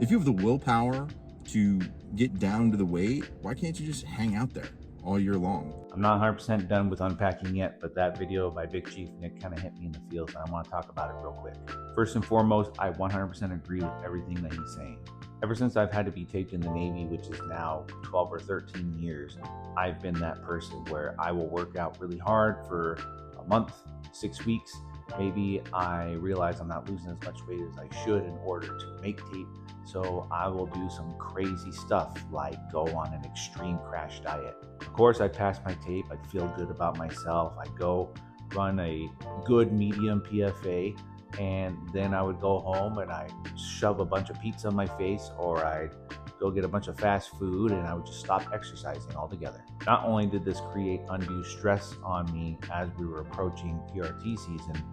If you have the willpower to get down to the weight, why can't you just hang out there all year long? I'm not 100% done with unpacking yet, but that video by Big Chief Nick kind of hit me in the feels, and I want to talk about it real quick. First and foremost, I 100% agree with everything that he's saying. Ever since I've had to be taped in the Navy, which is now 12 or 13 years, I've been that person where I will work out really hard for a month, 6 weeks. Maybe I realize I'm not losing as much weight as I should in order to make tape, so I will do some crazy stuff like go on an extreme crash diet. Of course, I pass my tape, I feel good about myself, I go run a good medium PFA, and then I would go home and I'd shove a bunch of pizza in my face, or I'd go get a bunch of fast food, and I would just stop exercising altogether. Not only did this create undue stress on me as we were approaching PRT season,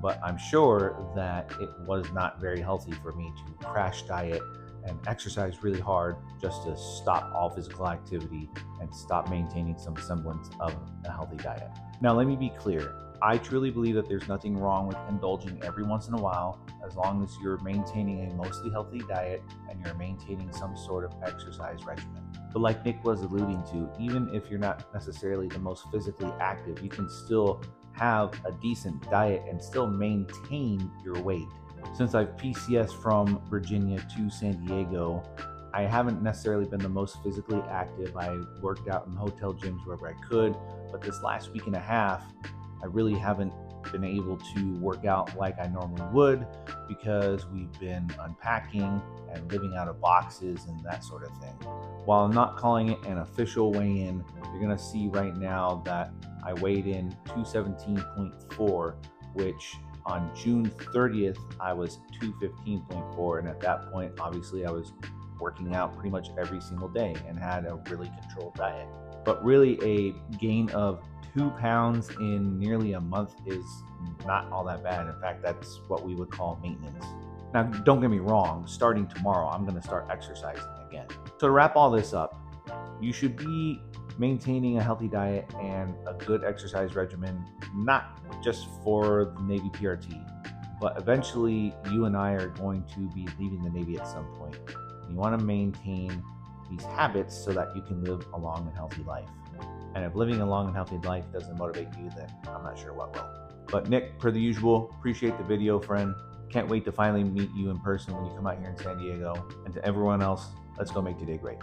but I'm sure that it was not very healthy for me to crash diet and exercise really hard just to stop all physical activity and stop maintaining some semblance of a healthy diet. Now, let me be clear. I truly believe that there's nothing wrong with indulging every once in a while, as long as you're maintaining a mostly healthy diet and you're maintaining some sort of exercise regimen. But like Nick was alluding to, even if you're not necessarily the most physically active, you can still have a decent diet and still maintain your weight. Since I've PCS from Virginia to San Diego, I haven't necessarily been the most physically active. I worked out in hotel gyms wherever I could, but this last week and a half, I really haven't been able to work out like I normally would because we've been unpacking and living out of boxes and that sort of thing. While I'm not calling it an official weigh-in, you're gonna see right now that I weighed in 217.4, which on June 30th, I was 215.4. And at that point, obviously I was working out pretty much every single day and had a really controlled diet. But really a gain of 2 pounds in nearly a month is not all that bad. In fact, that's what we would call maintenance. Now, don't get me wrong, starting tomorrow, I'm gonna start exercising again. So to wrap all this up, you should be maintaining a healthy diet and a good exercise regimen, not just for the Navy PRT, but eventually you and I are going to be leaving the Navy at some point. You wanna maintain these habits so that you can live a long and healthy life. And if living a long and healthy life doesn't motivate you, then I'm not sure what will. But Nick, per the usual, appreciate the video, friend. Can't wait to finally meet you in person when you come out here in San Diego. And to everyone else, let's go make today great.